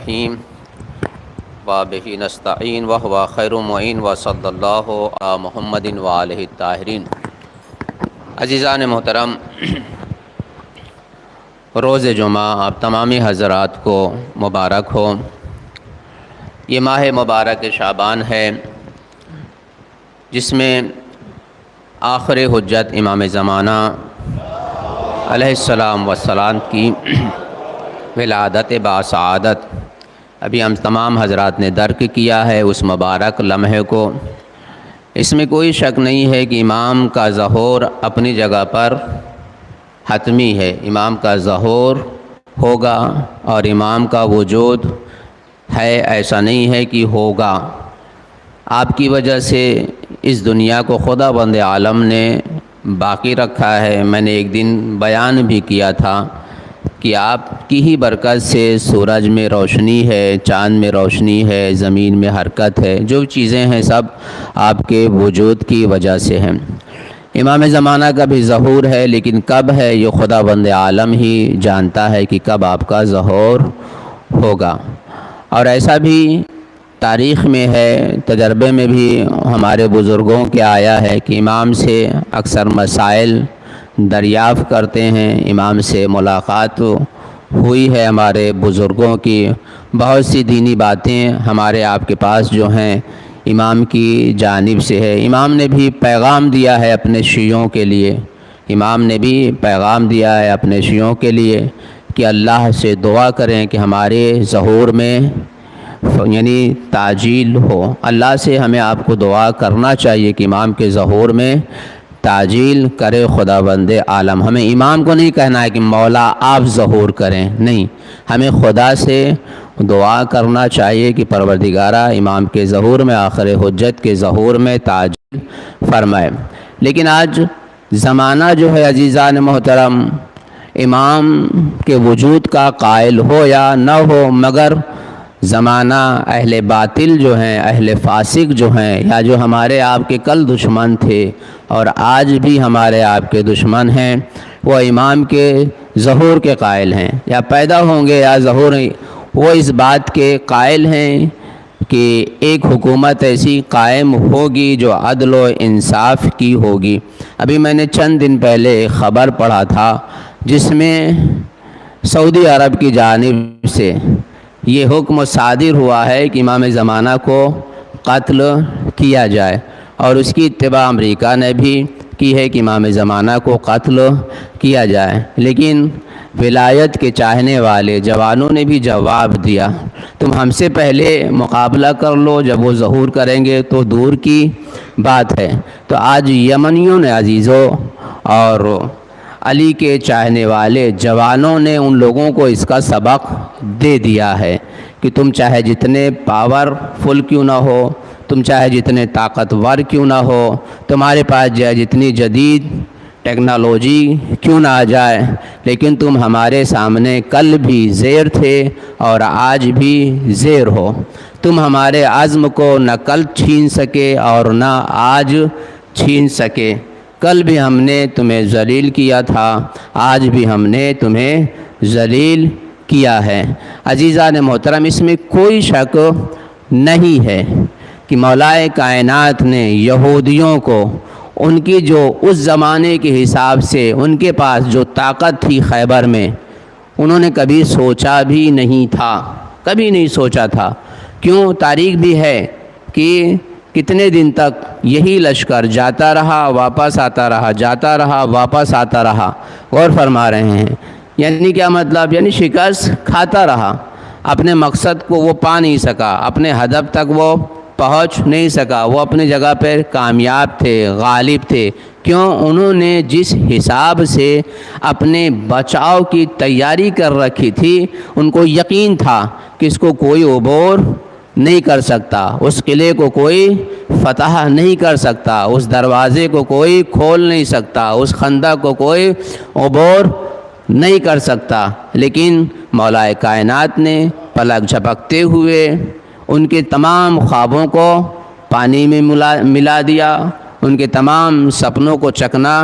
الرحیم وبہ نستعین وہو خیر معین وصلی اللہ علی محمد وآلہ الطاہرین۔ عزیزان محترم، روز جمعہ آپ تمامی حضرات کو مبارک ہو۔ یہ ماہ مبارک شعبان ہے جس میں آخر حجت امام زمانہ علیہ السلام والسلام کی ولادت باسعادت ابھی ہم تمام حضرات نے درک کیا ہے، اس مبارک لمحے کو۔ اس میں کوئی شک نہیں ہے کہ امام کا ظہور اپنی جگہ پر حتمی ہے، امام کا ظہور ہوگا اور امام کا وجود ہے، ایسا نہیں ہے کہ ہوگا۔ آپ کی وجہ سے اس دنیا کو خدا بند عالم نے باقی رکھا ہے۔ میں نے ایک دن بیان بھی کیا تھا کہ آپ کی ہی برکت سے سورج میں روشنی ہے، چاند میں روشنی ہے، زمین میں حرکت ہے، جو چیزیں ہیں سب آپ کے وجود کی وجہ سے ہیں۔ امام زمانہ کا بھی ظہور ہے، لیکن کب ہے یہ خدا بند عالم ہی جانتا ہے کہ کب آپ کا ظہور ہوگا۔ اور ایسا بھی تاریخ میں ہے، تجربے میں بھی ہمارے بزرگوں کے آیا ہے کہ امام سے اکثر مسائل دریافت کرتے ہیں، امام سے ملاقات ہوئی ہے ہمارے بزرگوں کی، بہت سی دینی باتیں ہمارے آپ کے پاس جو ہیں امام کی جانب سے ہے۔ امام نے بھی پیغام دیا ہے اپنے شیعوں کے لیے، امام نے بھی پیغام دیا ہے اپنے شیعوں کے لیے کہ اللہ سے دعا کریں کہ ہمارے ظہور میں یعنی تعجیل ہو۔ اللہ سے ہمیں آپ کو دعا کرنا چاہیے کہ امام کے ظہور میں تعجیل کرے خدا بند عالم۔ ہمیں امام کو نہیں کہنا ہے کہ مولا آپ ظہور کریں، نہیں، ہمیں خدا سے دعا کرنا چاہیے کہ پروردگارہ امام کے ظہور میں، آخر حجت کے ظہور میں تعجیل فرمائے۔ لیکن آج زمانہ جو ہے عزیزان محترم، امام کے وجود کا قائل ہو یا نہ ہو، مگر زمانہ اہل باطل جو ہیں، اہل فاسق جو ہیں، یا جو ہمارے آپ کے کل دشمن تھے اور آج بھی ہمارے آپ کے دشمن ہیں، وہ امام کے ظہور کے قائل ہیں، یا پیدا ہوں گے یا ظہور، وہ اس بات کے قائل ہیں کہ ایک حکومت ایسی قائم ہوگی جو عدل و انصاف کی ہوگی۔ ابھی میں نے چند دن پہلے ایک خبر پڑھا تھا جس میں سعودی عرب کی جانب سے یہ حکم صادر ہوا ہے کہ امام زمانہ کو قتل کیا جائے، اور اس کی اتباع امریکہ نے بھی کی ہے کہ امام زمانہ کو قتل کیا جائے۔ لیکن ولایت کے چاہنے والے جوانوں نے بھی جواب دیا، تم ہم سے پہلے مقابلہ کر لو، جب وہ ظہور کریں گے تو دور کی بات ہے۔ تو آج یمنیوں نے عزیزوں اور علی کے چاہنے والے جوانوں نے ان لوگوں کو اس کا سبق دے دیا ہے کہ تم چاہے جتنے پاورفل کیوں نہ ہو، تم چاہے جتنے طاقتور کیوں نہ ہو، تمہارے پاس جتنی جدید ٹیکنالوجی کیوں نہ آ جائے، لیکن تم ہمارے سامنے کل بھی زیر تھے اور آج بھی زیر ہو۔ تم ہمارے عزم کو نہ کل چھین سکے اور نہ آج چھین سکے۔ کل بھی ہم نے تمہیں ذلیل کیا تھا، آج بھی ہم نے تمہیں ذلیل کیا ہے۔ عزیزان محترم، اس میں کوئی شک نہیں ہے کہ مولا کائنات نے یہودیوں کو ان کی جو اس زمانے کے حساب سے ان کے پاس جو طاقت تھی خیبر میں، انہوں نے کبھی سوچا بھی نہیں تھا، کبھی نہیں سوچا تھا۔ کیوں؟ تاریخ بھی ہے کہ کتنے دن تک یہی لشکر جاتا رہا، واپس آتا رہا، جاتا رہا، واپس آتا رہا۔ غور فرما رہے ہیں، یعنی کیا مطلب؟ یعنی شکست کھاتا رہا، اپنے مقصد کو وہ پا نہیں سکا، اپنے ہدف تک وہ پہنچ نہیں سکا، وہ اپنی جگہ پر کامیاب تھے، غالب تھے۔ کیوں؟ انہوں نے جس حساب سے اپنے بچاؤ کی تیاری کر رکھی تھی، ان کو یقین تھا کہ اس کو کوئی عبور نہیں کر سکتا، اس قلعے کو کوئی فتح نہیں کر سکتا، اس دروازے کو کوئی کھول نہیں سکتا، اس خندق کو کوئی عبور نہیں کر سکتا۔ لیکن مولا کائنات نے پلک جھپکتے ہوئے ان کے تمام خوابوں کو پانی میں ملا دیا، ان کے تمام سپنوں کو چکنا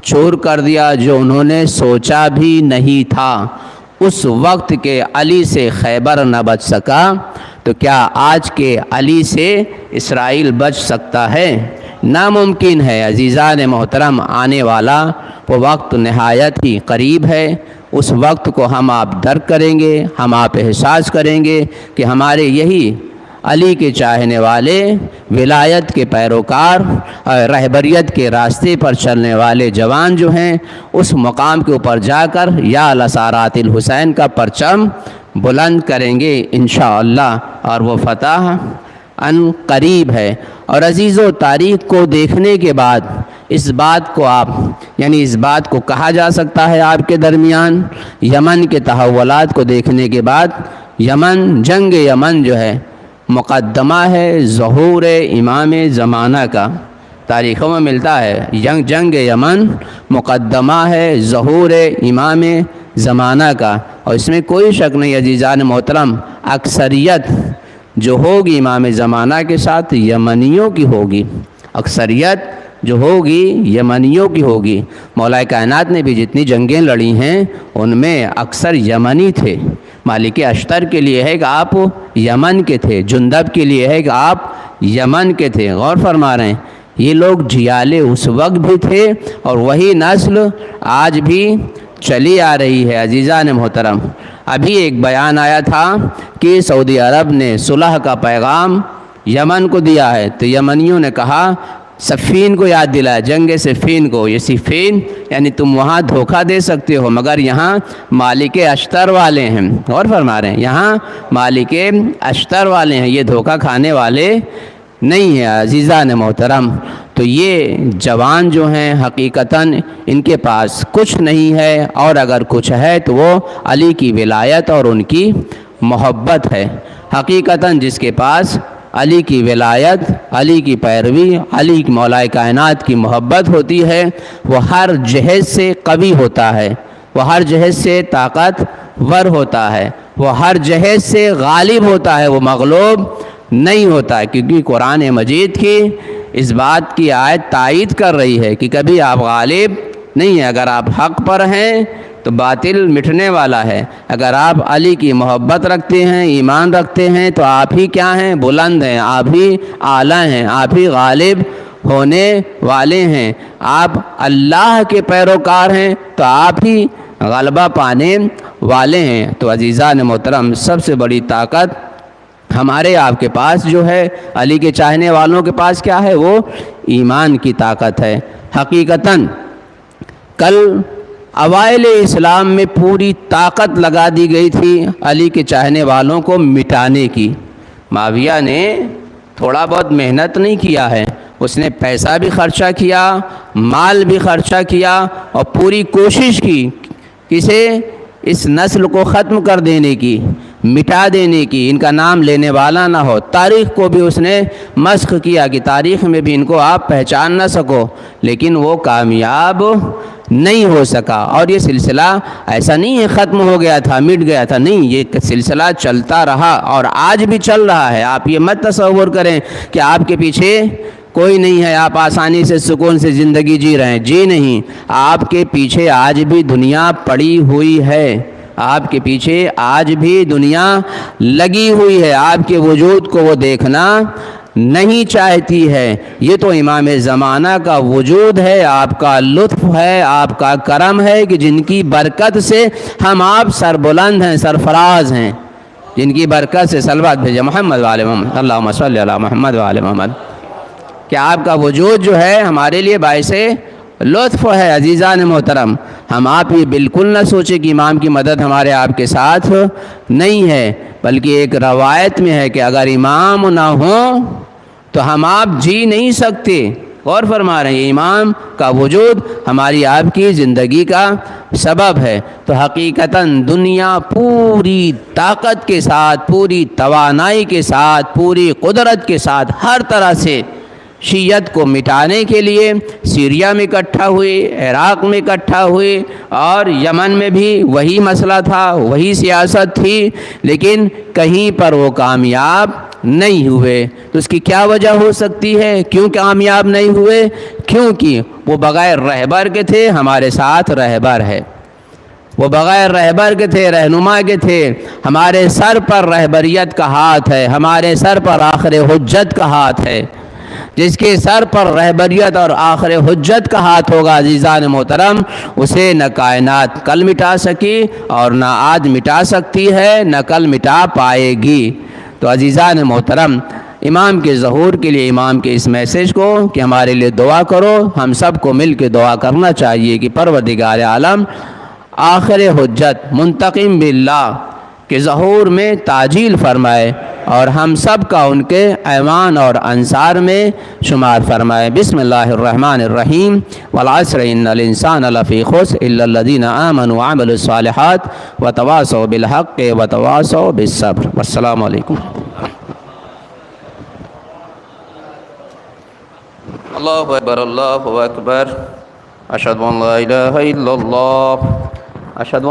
چور کر دیا، جو انہوں نے سوچا بھی نہیں تھا۔ اس وقت کے علی سے خیبر نہ بچ سکا تو کیا آج کے علی سے اسرائیل بچ سکتا ہے؟ ناممکن ہے۔ عزیزان محترم، آنے والا وہ وقت نہایت ہی قریب ہے۔ اس وقت کو ہم آپ درک کریں گے، ہم آپ احساس کریں گے کہ ہمارے یہی علی کے چاہنے والے، ولایت کے پیروکار اور رہبریت کے راستے پر چلنے والے جوان جو ہیں، اس مقام کے اوپر جا کر یا لسارات الحسین کا پرچم بلند کریں گے انشاءاللہ، اور وہ فتح ان قریب ہے۔ اور عزیزو، تاریخ کو دیکھنے کے بعد اس بات کو کہا جا سکتا ہے آپ کے درمیان، یمن کے تحولات کو دیکھنے کے بعد جنگ یمن جو ہے مقدمہ ہے ظہور امام زمانہ کا۔ تاریخوں میں ملتا ہے جنگ یمن مقدمہ ہے ظہور امام زمانہ کا، اور اس میں کوئی شک نہیں عزیزان محترم، اکثریت جو ہوگی امام زمانہ کے ساتھ یمنیوں کی ہوگی، اکثریت جو ہوگی یمنیوں کی ہوگی۔ مولا کائنات نے بھی جتنی جنگیں لڑی ہیں ان میں اکثر یمنی تھے۔ مالک اشتر کے لیے ہے کہ آپ یمن کے تھے، جندب کے لیے ہے کہ آپ یمن کے تھے۔ غور فرما رہے ہیں، یہ لوگ جیالے اس وقت بھی تھے اور وہی نسل آج بھی چلی آ رہی ہے۔ عزیزان محترم، ابھی ایک بیان آیا تھا کہ سعودی عرب نے صلح کا پیغام یمن کو دیا ہے، تو یمنیوں نے کہا، صفین کو یاد دلایا، جنگ صفین کو، یہ صفین یعنی تم وہاں دھوکہ دے سکتے ہو مگر یہاں مالک اشتر والے ہیں۔ اور فرما رہے ہیں یہاں مالک اشتر والے ہیں، یہ دھوکہ کھانے والے نہیں ہیں۔ عزیزان محترم، تو یہ جوان جو ہیں حقیقتاً ان کے پاس کچھ نہیں ہے، اور اگر کچھ ہے تو وہ علی کی ولایت اور ان کی محبت ہے۔ حقیقتاً جس کے پاس علی کی ولایت، علی کی پیروی، علی مولا کائنات کی محبت ہوتی ہے، وہ ہر جہت سے قوی ہوتا ہے، وہ ہر جہت سے طاقتور ہوتا ہے، وہ ہر جہت سے غالب ہوتا ہے، وہ مغلوب نہیں ہوتا ہے، کیونکہ قرآن مجید کی اس بات کی آیت تائید کر رہی ہے کہ کبھی آپ غالب نہیں ہیں۔ اگر آپ حق پر ہیں تو باطل مٹنے والا ہے، اگر آپ علی کی محبت رکھتے ہیں، ایمان رکھتے ہیں، تو آپ ہی کیا ہیں؟ بلند ہیں، آپ ہی اعلیٰ ہیں، آپ ہی غالب ہونے والے ہیں۔ آپ اللہ کے پیروکار ہیں تو آپ ہی غلبہ پانے والے ہیں۔ تو عزیزان محترم، سب سے بڑی طاقت ہمارے آپ کے پاس جو ہے، علی کے چاہنے والوں کے پاس کیا ہے؟ وہ ایمان کی طاقت ہے۔ حقیقتاً کل اوائل اسلام میں پوری طاقت لگا دی گئی تھی علی کے چاہنے والوں کو مٹانے کی۔ معاویہ نے تھوڑا بہت محنت نہیں کیا ہے، اس نے پیسہ بھی خرچہ کیا، مال بھی خرچہ کیا، اور پوری کوشش کی کسے؟ اس نسل کو ختم کر دینے کی، مٹا دینے کی، ان کا نام لینے والا نہ ہو۔ تاریخ کو بھی اس نے مسخ کیا کہ تاریخ میں بھی ان کو آپ پہچان نہ سکو، لیکن وہ کامیاب نہیں ہو سکا۔ اور یہ سلسلہ ایسا نہیں ہے ختم ہو گیا تھا، مٹ گیا تھا، نہیں، یہ سلسلہ چلتا رہا اور آج بھی چل رہا ہے۔ آپ یہ مت تصور کریں کہ آپ کے پیچھے کوئی نہیں ہے، آپ آسانی سے سکون سے زندگی جی رہے ہیں، جی نہیں، آپ کے پیچھے آج بھی دنیا پڑی ہوئی ہے، آپ کے پیچھے آج بھی دنیا لگی ہوئی ہے، آپ کے وجود کو وہ دیکھنا نہیں چاہتی ہے۔ یہ تو امام زمانہ کا وجود ہے، آپ کا لطف ہے، آپ کا کرم ہے کہ جن کی برکت سے ہم آپ سربلند ہیں، سرفراز ہیں، جن کی برکت سے صلوات بھیجے محمد وآل محمد، اللہم صلی علی محمد وآل محمد، کہ آپ کا وجود جو ہے ہمارے لیے باعث لطف ہے۔ عزیزان محترم، ہم آپ یہ بالکل نہ سوچیں کہ امام کی مدد ہمارے آپ کے ساتھ نہیں ہے، بلکہ ایک روایت میں ہے کہ اگر امام نہ ہوں تو ہم آپ جی نہیں سکتے۔ غور فرما رہے ہیں، امام کا وجود ہماری آپ کی زندگی کا سبب ہے۔ تو حقیقتاً دنیا پوری طاقت کے ساتھ، پوری توانائی کے ساتھ، پوری قدرت کے ساتھ، ہر طرح سے شیعت کو مٹانے کے لیے سیریا میں اکٹھا ہوئے، عراق میں اکٹھا ہوئے، اور یمن میں بھی وہی مسئلہ تھا، وہی سیاست تھی، لیکن کہیں پر وہ کامیاب نہیں ہوئے۔ تو اس کی کیا وجہ ہو سکتی ہے؟ کیوں کامیاب نہیں ہوئے؟ کیونکہ وہ بغیر رہبر کے تھے، ہمارے ساتھ رہبر ہے۔ وہ بغیر رہبر کے تھے، رہنما کے تھے۔ ہمارے سر پر رہبریت کا ہاتھ ہے، ہمارے سر پر آخر حجت کا ہاتھ ہے۔ جس کے سر پر رہبریت اور آخر حجت کا ہاتھ ہوگا عزیزان محترم، اسے نہ کائنات کل مٹا سکی اور نہ آج مٹا سکتی ہے، نہ کل مٹا پائے گی۔ تو عزیزان محترم، امام کے ظہور کے لیے امام کے اس میسیج کو کہ ہمارے لیے دعا کرو، ہم سب کو مل کے دعا کرنا چاہیے کہ پروردگار عالم آخر حجت منتقم باللہ کے ظہور میں تعجیل فرمائے اور ہم سب کا ان کے ایوان اور انصار میں شمار فرمائے۔ بسم اللہ الرحمن الرحیم، والعصر ان الانسان لفی خسر الا الذین آمنوا وعملوا الصالحات وتواصوا بالحق وتواصوا بالصبر۔ والسلام علیکم۔ اللہ اکبر، اللہ اکبر، اشہد ان لا الہ الا اللہ، اشہد